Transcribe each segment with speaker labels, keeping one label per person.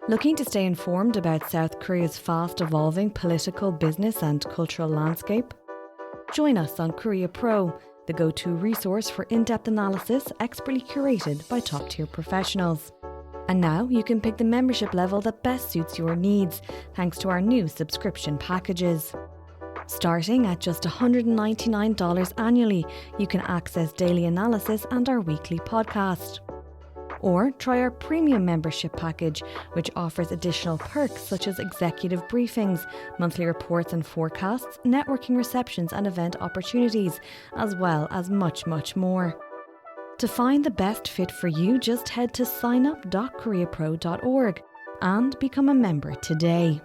Speaker 1: Looking to stay informed about South Korea's fast-evolving political, business and cultural landscape? Join us on Korea Pro, the go-to resource for in-depth analysis expertly curated by top-tier professionals. And now you can pick the membership level that best suits your needs, thanks to our new subscription packages. Starting at just $199 annually, you can access daily analysis and our weekly podcast. Or try our premium membership package, which offers additional perks such as executive briefings, monthly reports and forecasts, networking receptions and event opportunities, as well as much, much more. To find the best fit for you, just head to signup.koreapro.org and become a member today.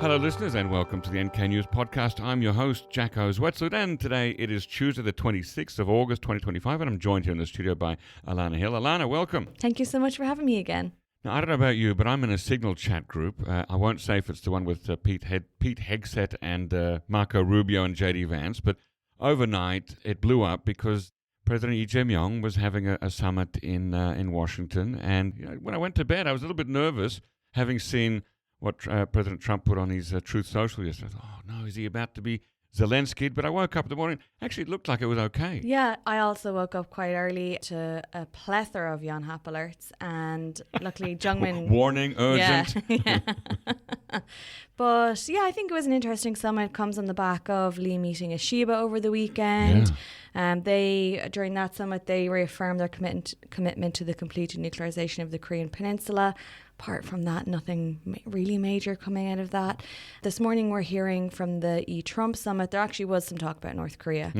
Speaker 2: Hello listeners and welcome to the NK News Podcast. I'm your host, Jacco Zwetsloot, and today it is Tuesday the 26th of August 2025 and I'm joined here in the studio by Alannah Hill. Alannah, welcome.
Speaker 1: Thank you so much for having me again.
Speaker 2: Now, I don't know about you, but I'm in a Signal chat group. I won't say if it's the one with Pete Hegseth and Marco Rubio and JD Vance, but overnight it blew up because President Lee Jae-myung was having a summit in Washington, and when I went to bed I was a little bit nervous having seen what President Trump put on his Truth Social yesterday. I thought, oh no, is he about to be Zelensky? But I woke up in the morning, actually it looked like it was okay.
Speaker 1: Yeah, I also woke up quite early to a plethora of Yonhap alerts, and luckily Jungmin...
Speaker 2: Warning, urgent.
Speaker 1: Yeah. But yeah, I think it was an interesting summit. It comes on the back of Lee meeting Ishiba over the weekend. Yeah. During that summit, they reaffirmed their commitment to the complete denuclearization of the Korean Peninsula. Apart from that, nothing really major coming out of that. This morning we're hearing from the Trump summit, there actually was some talk about North Korea.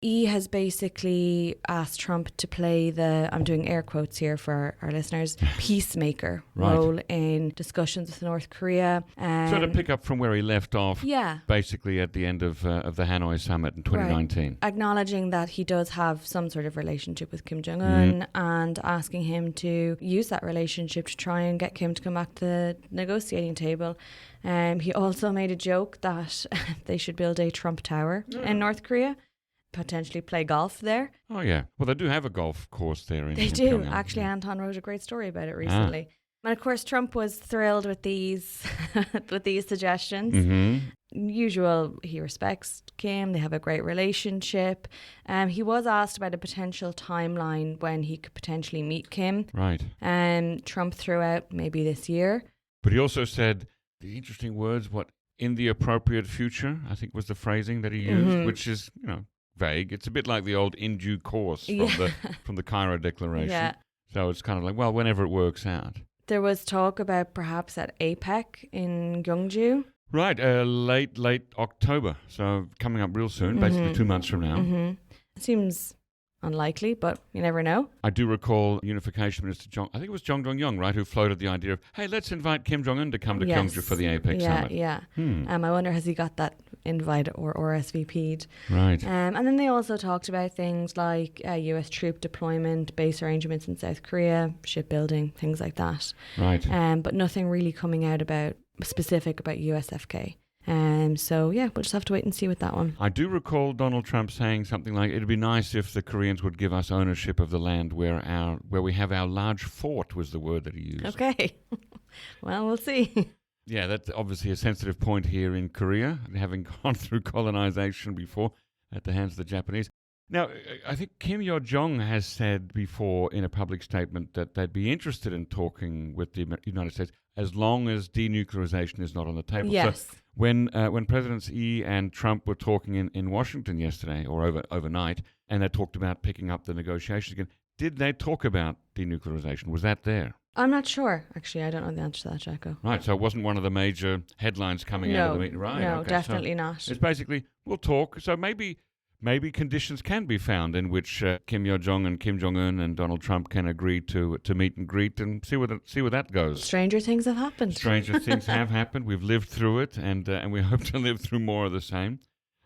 Speaker 1: Has basically asked Trump to play the, I'm doing air quotes here for our listeners, peacemaker role in discussions with North Korea.
Speaker 2: So to pick up from where he left off, basically at the end of the Hanoi summit in 2019.
Speaker 1: Right. Acknowledging that he does have some sort of relationship with Kim Jong-un and asking him to use that relationship to try and get Kim to come back to the negotiating table. He also made a joke that they should build a Trump Tower in North Korea. Potentially play golf there.
Speaker 2: Oh yeah, well they do have a golf course there.
Speaker 1: They do. Actually, Anton wrote a great story about it recently. And of course, Trump was thrilled with these suggestions. Usual, he respects Kim. They have a great relationship. He was asked about a potential timeline when he could potentially meet Kim.
Speaker 2: Right.
Speaker 1: Trump threw out maybe this year.
Speaker 2: But he also said the interesting words, in the appropriate future, I think was the phrasing that he used, which is, vague. It's a bit like the old in due course from the Cairo Declaration. Yeah. So it's kind of like, well, whenever it works out.
Speaker 1: There was talk about perhaps at APEC in Gyeongju.
Speaker 2: Right, late October. So coming up real soon, basically 2 months from now.
Speaker 1: It seems unlikely, but you never know.
Speaker 2: I do recall Unification Minister I think it was Jong Dong-young, right, who floated the idea of, hey, let's invite Kim Jong-un to come to Gyeongju for the APEC summit.
Speaker 1: Yeah. I wonder, has he got that invite or RSVP'd?
Speaker 2: Right.
Speaker 1: And then they also talked about things like US troop deployment, base arrangements in South Korea, shipbuilding, things like that.
Speaker 2: Right.
Speaker 1: But nothing really coming out specific about USFK. So yeah, we'll just have to wait and see with that one.
Speaker 2: I do recall Donald Trump saying something like, it'd be nice if the Koreans would give us ownership of the land where we have our large fort, was the word that he used.
Speaker 1: Okay. Well, we'll see.
Speaker 2: Yeah, that's obviously a sensitive point here in Korea, having gone through colonization before at the hands of the Japanese. Now, I think Kim Yo-jong has said before in a public statement that they'd be interested in talking with the United States as long as denuclearization is not on the table.
Speaker 1: Yes.
Speaker 2: So when Presidents Lee and Trump were talking in Washington yesterday, or overnight, and they talked about picking up the negotiations again, did they talk about denuclearization? Was that there?
Speaker 1: I'm not sure. Actually, I don't know the answer to that, Jacco.
Speaker 2: Right, so it wasn't one of the major headlines coming out of the meeting, right?
Speaker 1: No,
Speaker 2: okay,
Speaker 1: definitely
Speaker 2: so
Speaker 1: not.
Speaker 2: It's basically, we'll talk. So maybe conditions can be found in which Kim Yo-jong and Kim Jong-un and Donald Trump can agree to meet and greet and see where that goes.
Speaker 1: Stranger things have happened.
Speaker 2: Stranger things have happened. We've lived through it, and we hope to live through more of the same.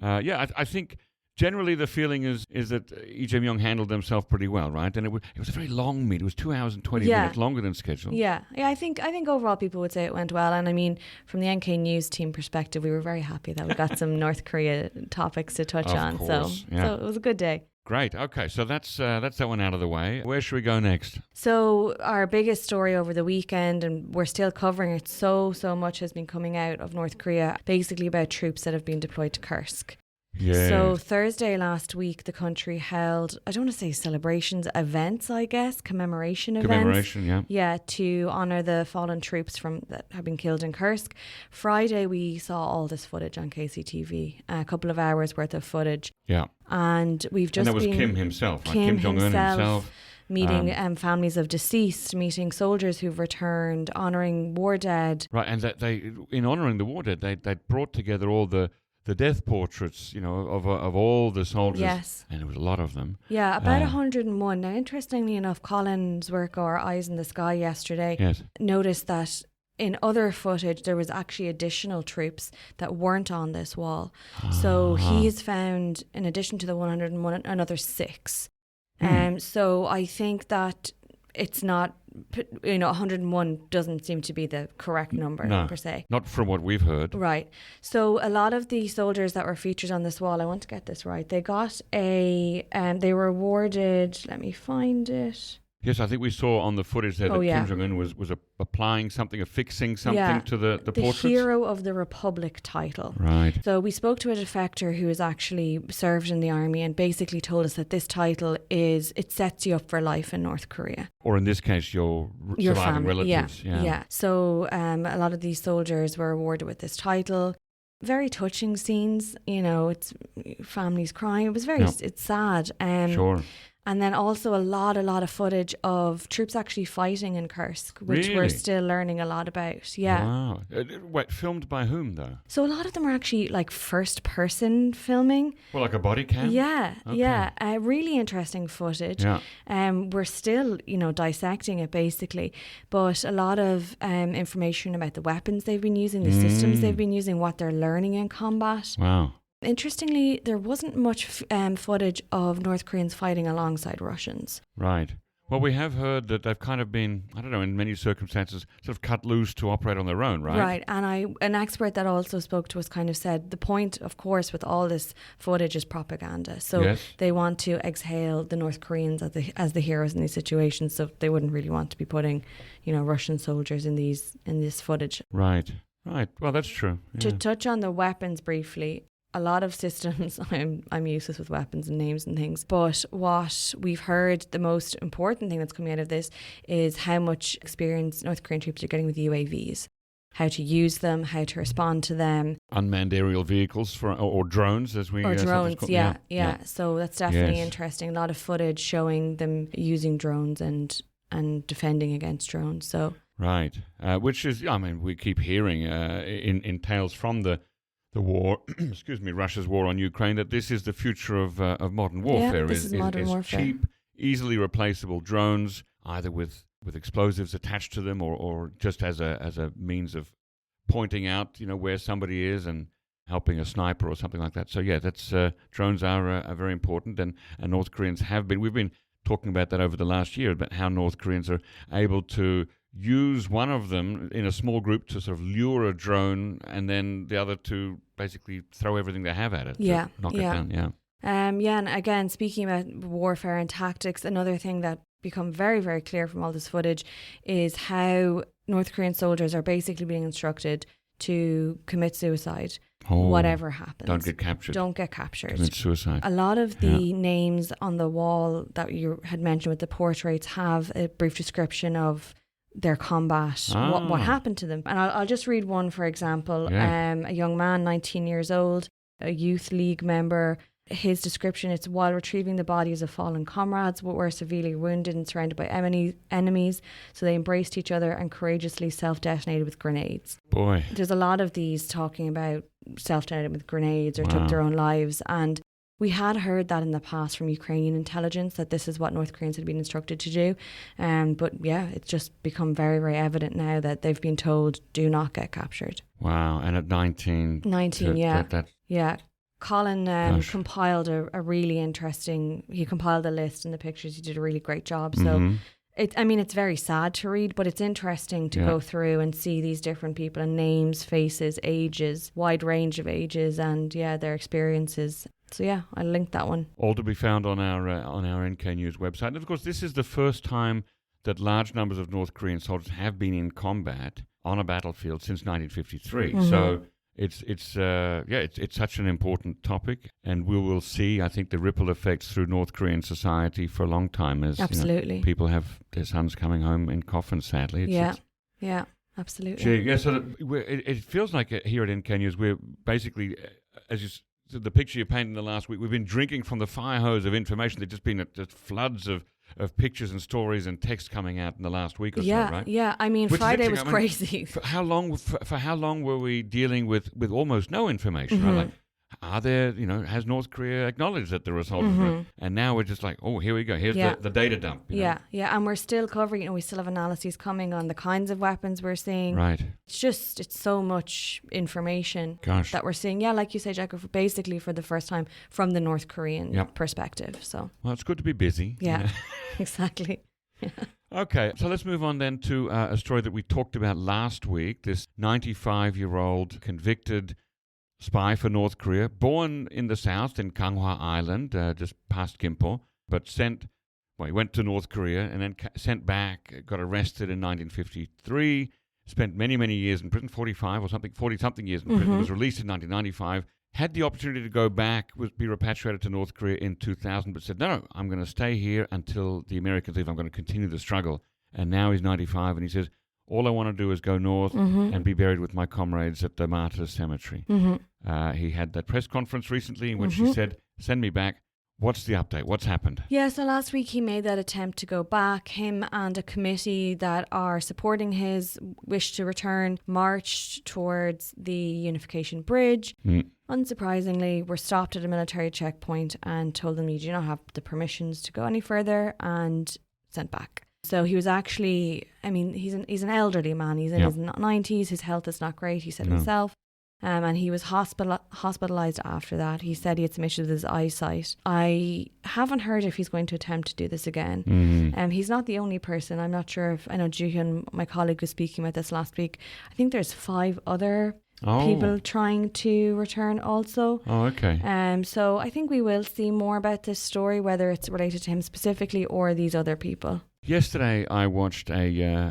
Speaker 2: I think generally the feeling is that Lee Jae-myung handled himself pretty well, right? And it was a very long meeting. It was 2 hours and 20 minutes longer than scheduled.
Speaker 1: Yeah. I think overall people would say it went well. And I mean, from the NK News team perspective, we were very happy that we got some North Korea topics to touch on.
Speaker 2: Course,
Speaker 1: so it was a good day.
Speaker 2: Great. Okay, so that's that one out of the way. Where should we go next?
Speaker 1: So our biggest story over the weekend, and we're still covering it, so much has been coming out of North Korea, basically about troops that have been deployed to Kursk.
Speaker 2: Yeah.
Speaker 1: So Thursday last week, the country held, I don't want to say celebrations, events, I guess, commemoration events.
Speaker 2: Commemoration, yeah.
Speaker 1: Yeah, to honour the fallen troops that have been killed in Kursk. Friday, we saw all this footage on KCTV, a couple of hours worth of footage.
Speaker 2: Yeah.
Speaker 1: And we've just
Speaker 2: And that was
Speaker 1: been...
Speaker 2: Kim himself, right?
Speaker 1: Kim
Speaker 2: Jong-un himself.
Speaker 1: Meeting families of deceased, meeting soldiers who've returned, honouring war dead.
Speaker 2: Right, and that they, in honouring the war dead, they brought together all the death portraits, of all the soldiers.
Speaker 1: Yes.
Speaker 2: And there was a lot of them.
Speaker 1: Yeah, about 101. Now, interestingly enough, Colin's work, or Eyes in the Sky yesterday, noticed that in other footage, there was actually additional troops that weren't on this wall. So he's found, in addition to the 101, another 6. So I think that it's not, 101 doesn't seem to be the correct number per se.
Speaker 2: Not from what we've heard.
Speaker 1: Right. So a lot of the soldiers that were featured on this wall, I want to get this right, they got they were awarded, let me find it.
Speaker 2: Yes, I think we saw on the footage there that Kim Jong-un was applying something, affixing something to the portraits.
Speaker 1: The Hero of the Republic title.
Speaker 2: Right.
Speaker 1: So we spoke to a defector who has actually served in the army and basically told us that this title it sets you up for life in North Korea.
Speaker 2: Or in this case, your surviving
Speaker 1: family.
Speaker 2: relatives.
Speaker 1: Yeah. So a lot of these soldiers were awarded with this title. Very touching scenes, it's families crying. It was it's sad.
Speaker 2: Sure.
Speaker 1: And then also a lot of footage of troops actually fighting in Kursk, which we're still learning a lot about. Yeah.
Speaker 2: Wow. Wait, filmed by whom though?
Speaker 1: So a lot of them are actually like first person filming.
Speaker 2: Well, like a body cam?
Speaker 1: Yeah.
Speaker 2: Okay.
Speaker 1: Yeah. Really interesting footage.
Speaker 2: Yeah.
Speaker 1: We're still, dissecting it basically. But a lot of information about the weapons they've been using, the systems they've been using, what they're learning in combat.
Speaker 2: Wow.
Speaker 1: Interestingly, there wasn't much footage of North Koreans fighting alongside Russians.
Speaker 2: Right. Well, we have heard that they've kind of been, I don't know, in many circumstances, sort of cut loose to operate on their own, right?
Speaker 1: Right. And an expert that also spoke to us kind of said the point, of course, with all this footage is propaganda. So they want to exhale the North Koreans as the heroes in these situations. So they wouldn't really want to be putting, Russian soldiers in this footage.
Speaker 2: Right. Right. Well, that's true. Yeah.
Speaker 1: To touch on the weapons briefly, a lot of systems, I'm useless with weapons and names and things, but what we've heard, the most important thing that's coming out of this is how much experience North Korean troops are getting with UAVs, how to use them, how to respond to them. Unmanned
Speaker 2: aerial vehicles or drones, as we...
Speaker 1: Or drones, yeah. So that's definitely interesting. A lot of footage showing them using drones and defending against drones. So
Speaker 2: right, which is, we keep hearing in tales from the war, Russia's war on Ukraine, that this is the future of modern warfare.
Speaker 1: Yeah, this is modern warfare.
Speaker 2: Cheap, easily replaceable drones, either with explosives attached to them or just as a means of pointing out, where somebody is and helping a sniper or something like that. So that's drones are very important, and North Koreans have been. We've been talking about that over the last year, about how North Koreans are able to use one of them in a small group to sort of lure a drone, and then the other to basically throw everything they have at it.
Speaker 1: Yeah.
Speaker 2: Knock it down. Yeah.
Speaker 1: And again, speaking about warfare and tactics, another thing that become very, very clear from all this footage is how North Korean soldiers are basically being instructed to commit suicide, whatever happens.
Speaker 2: Don't get captured. Commit suicide.
Speaker 1: A lot of the names on the wall that you had mentioned with the portraits have a brief description of their combat, what happened to them. And I'll just read one, for example. A young man, 19 years old, a youth league member. His description, it's while retrieving the bodies of fallen comrades who were severely wounded and surrounded by enemies, so they embraced each other and courageously self-detonated with grenades.
Speaker 2: Boy.
Speaker 1: There's a lot of these talking about self-detonating with grenades or took their own lives, and we had heard that in the past from Ukrainian intelligence, that this is what North Koreans had been instructed to do. But it's just become very, very evident now that they've been told, do not get captured.
Speaker 2: Wow. And at 19...
Speaker 1: 19, yeah. Colin compiled a really interesting, he compiled the list and the pictures. He did a really great job. So it's very sad to read, but it's interesting to go through and see these different people and names, faces, ages, wide range of ages, and their experiences. So I linked that one.
Speaker 2: All to be found on our NK News website. And of course, this is the first time that large numbers of North Korean soldiers have been in combat on a battlefield since 1953. So it's such an important topic, and we will see, I think, the ripple effects through North Korean society for a long time as
Speaker 1: absolutely
Speaker 2: people have their sons coming home in coffins, sadly.
Speaker 1: Absolutely.
Speaker 2: So it feels like here at NK News, we're basically, so the picture you painted in the last week, we've been drinking from the fire hose of information. There's just been just floods of pictures and stories and text coming out in the last week or so, right?
Speaker 1: Yeah. I mean, Friday was crazy.
Speaker 2: For how long were we dealing with almost no information? Right? Like, are there, has North Korea acknowledged that there are soldiers? And now we're just like, oh, here we go. Here's the data dump.
Speaker 1: And we're still covering, we still have analyses coming on the kinds of weapons we're seeing.
Speaker 2: Right.
Speaker 1: It's so much information that we're seeing. Yeah, like you say, Jacco, basically for the first time from the North Korean perspective. So.
Speaker 2: Well, it's good to be busy.
Speaker 1: Yeah, exactly.
Speaker 2: Okay, so let's move on then to a story that we talked about last week. This 95-year-old convicted spy for North Korea, born in the south in Ganghwa Island, just past Gimpo, but he went to North Korea and then sent back, got arrested in 1953, spent many, many years in prison, 40-something years in prison, was released in 1995, had the opportunity to go back, be repatriated to North Korea in 2000, but said, no, I'm going to stay here until the Americans leave. I'm going to continue the struggle. And now he's 95, and he says, all I want to do is go north and be buried with my comrades at the Martyrs Cemetery. He had that press conference recently in which he said, send me back. What's the update? What's happened?
Speaker 1: Yeah, so last week he made that attempt to go back. Him and a committee that are supporting his wish to return marched towards the Unification Bridge. Unsurprisingly, were stopped at a military checkpoint and told them you do not have the permissions to go any further and sent back. So he was actually, he's an elderly man. He's in his 90s. His health is not great, he said himself. And he was hospitalized after that. He said he had some issues with his eyesight. I haven't heard if he's going to attempt to do this again. He's not the only person. I'm not sure if, I know Jihyun, my colleague, was speaking about this last week. I think there's 5 other people trying to return also.
Speaker 2: Oh, okay.
Speaker 1: So I think we will see more about this story, whether it's related to him specifically or these other people.
Speaker 2: Yesterday, I watched a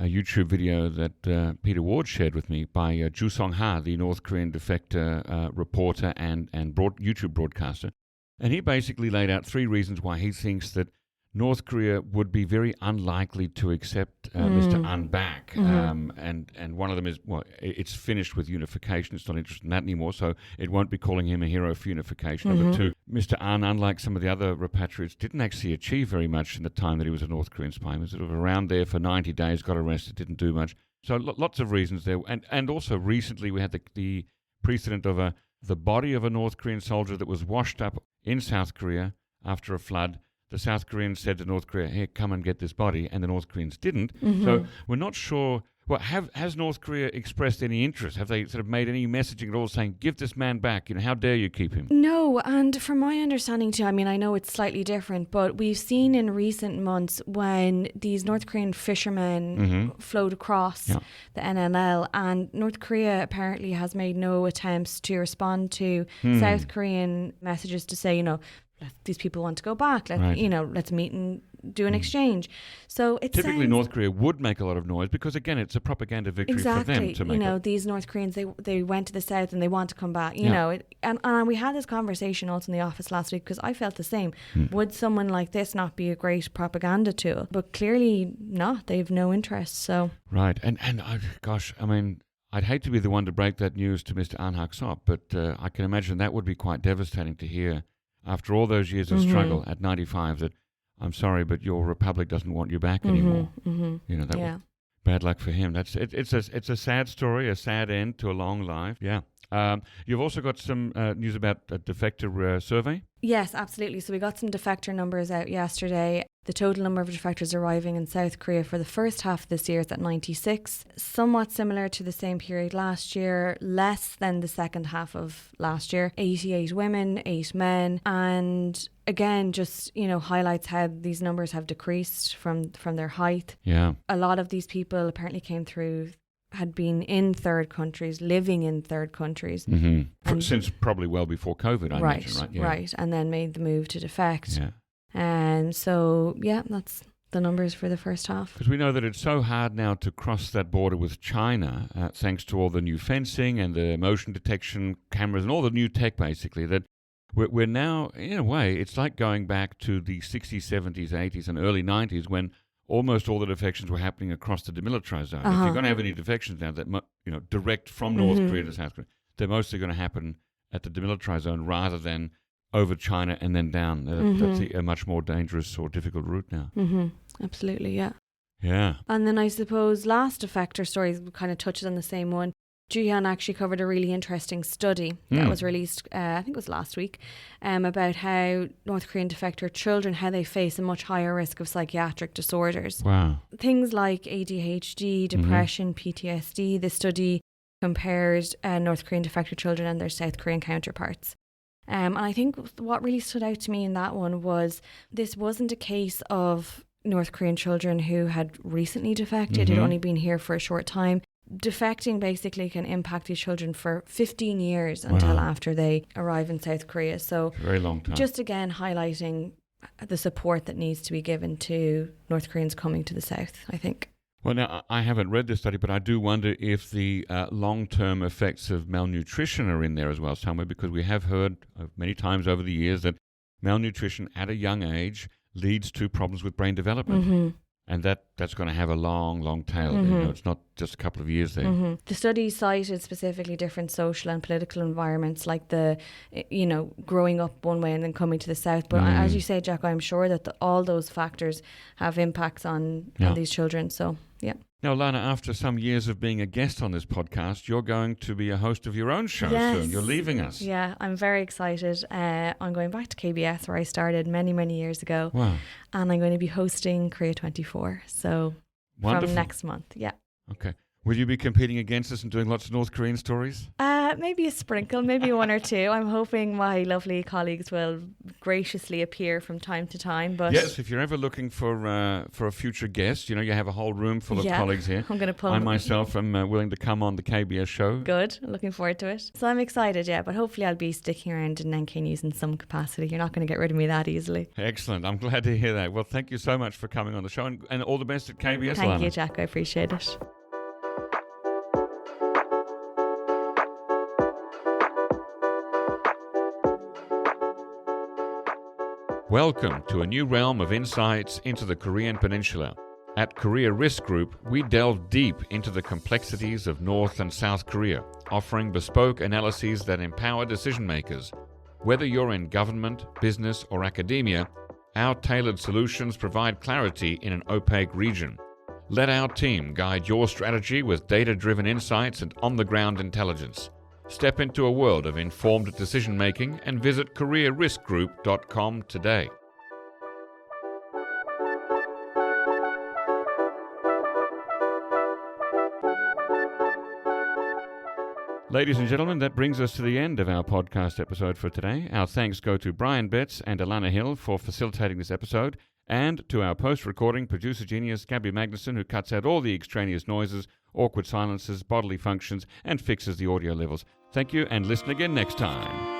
Speaker 2: YouTube video that Peter Ward shared with me by Ju Song-ha, the North Korean defector reporter and YouTube broadcaster. And he basically laid out 3 reasons why he thinks that North Korea would be very unlikely to accept Mr. An back. And one of them is, it's finished with unification. It's not interested in that anymore, so it won't be calling him a hero for unification. Number 2, Mr. An, unlike some of the other repatriates, didn't actually achieve very much in the time that he was a North Korean spy. He was sort of around there for 90 days, got arrested, didn't do much. So lots of reasons there. And also recently we had the precedent of the body of a North Korean soldier that was washed up in South Korea after a flood. The South Koreans said to North Korea, hey, come and get this body, and the North Koreans didn't. So we're not sure. Well, has North Korea expressed any interest? Have they sort of made any messaging at all saying, give this man back? How dare you keep him?
Speaker 1: No, and from my understanding too, I know it's slightly different, but we've seen in recent months when these North Korean fishermen flowed across the NLL, and North Korea apparently has made no attempts to respond to South Korean messages to say, these people want to go back. Let's meet and do an exchange. So it
Speaker 2: typically North Korea would make a lot of noise because again, it's a propaganda victory for them to make.
Speaker 1: These North Koreans they went to the south and they want to come back. And we had this conversation also in the office last week because I felt the same. Would someone like this not be a great propaganda tool? But clearly not. They have no interest. So
Speaker 2: right, and I'd hate to be the one to break that news to Mr. An Hak-sop, but I can imagine that would be quite devastating to hear. After all those years of struggle at 95, that I'm sorry, but your republic doesn't want you back anymore. That was bad luck for him. It's a sad story, a sad end to a long life. Yeah. You've also got some news about a defector survey.
Speaker 1: Yes, absolutely. So we got some defector numbers out yesterday. The total number of defectors arriving in South Korea for the first half of this year is at 96, somewhat similar to the same period last year, less than the second half of last year. 88 women, 8 men, and again, just, highlights how these numbers have decreased from their height.
Speaker 2: Yeah.
Speaker 1: A lot of these people apparently had been in third countries, living in third countries.
Speaker 2: Mm-hmm. Since probably well before COVID, I imagine, right? Yeah.
Speaker 1: Right, and then made the move to defect.
Speaker 2: Yeah.
Speaker 1: And so, that's the numbers for the first half.
Speaker 2: Because we know that it's so hard now to cross that border with China, thanks to all the new fencing and the motion detection cameras and all the new tech, basically, that we're now, in a way, it's like going back to the 60s, 70s, 80s and early 90s when almost all the defections were happening across the demilitarized zone. If you're going to have any defections now that direct from North Korea to South Korea, they're mostly going to happen at the demilitarized zone rather than over China and then down. That's a much more dangerous or difficult route now.
Speaker 1: Absolutely, yeah.
Speaker 2: Yeah.
Speaker 1: And then I suppose last defector story kind of touches on the same one. Jihyun actually covered a really interesting study that was released, I think it was last week, about how North Korean defector children, how they face a much higher risk of psychiatric disorders.
Speaker 2: Wow.
Speaker 1: Things like ADHD, depression, PTSD. The study compared North Korean defector children and their South Korean counterparts. And I think what really stood out to me in that one was this wasn't a case of North Korean children who had recently defected, had only been here for a short time. Defecting basically can impact these children for 15 years until after they arrive in South Korea. So
Speaker 2: very long time.
Speaker 1: Just again highlighting the support that needs to be given to North Koreans coming to the South, I think.
Speaker 2: Well, now, I haven't read this study, but I do wonder if the long-term effects of malnutrition are in there as well somewhere, because we have heard many times over the years that malnutrition at a young age leads to problems with brain development. And that's going to have a long, long tail. It's not just a couple of years there.
Speaker 1: The study cited specifically different social and political environments, like growing up one way and then coming to the South. But as you say, Jacco, I'm sure that all those factors have impacts on these children. So, yeah.
Speaker 2: Now, Alannah, after some years of being a guest on this podcast, you're going to be a host of your own show soon. You're leaving us.
Speaker 1: Yeah, I'm very excited. I'm going back to KBS, where I started many, many years ago.
Speaker 2: Wow.
Speaker 1: And I'm going to be hosting Korea 24. So
Speaker 2: wonderful.
Speaker 1: From next month, yeah.
Speaker 2: Okay. Will you be competing against us and doing lots of North Korean stories?
Speaker 1: Maybe a sprinkle, maybe one or two. I'm hoping my lovely colleagues will graciously appear from time to time. But
Speaker 2: yes, if you're ever looking for a future guest, you have a whole room full of colleagues here.
Speaker 1: I'm going to pull.
Speaker 2: I myself am willing to come on the KBS show.
Speaker 1: Good, looking forward to it. So I'm excited, but hopefully I'll be sticking around in NK News in some capacity. You're not going to get rid of me that easily.
Speaker 2: Excellent. I'm glad to hear that. Well, thank you so much for coming on the show, and all the best at KBS.
Speaker 1: Thank you, Jack. I appreciate it.
Speaker 2: Welcome to a new realm of insights into the Korean Peninsula. At Korea Risk Group, we delve deep into the complexities of North and South Korea, offering bespoke analyses that empower decision makers. Whether you're in government, business, or academia, our tailored solutions provide clarity in an opaque region. Let our team guide your strategy with data-driven insights and on-the-ground intelligence. Step into a world of informed decision-making and visit KoreaRiskGroup.com today. Ladies and gentlemen, that brings us to the end of our podcast episode for today. Our thanks go to Brian Betts and Alannah Hill for facilitating this episode, and to our post-recording producer genius Gabby Magnuson, who cuts out all the extraneous noises, awkward silences, bodily functions, and fixes the audio levels. Thank you, and listen again next time.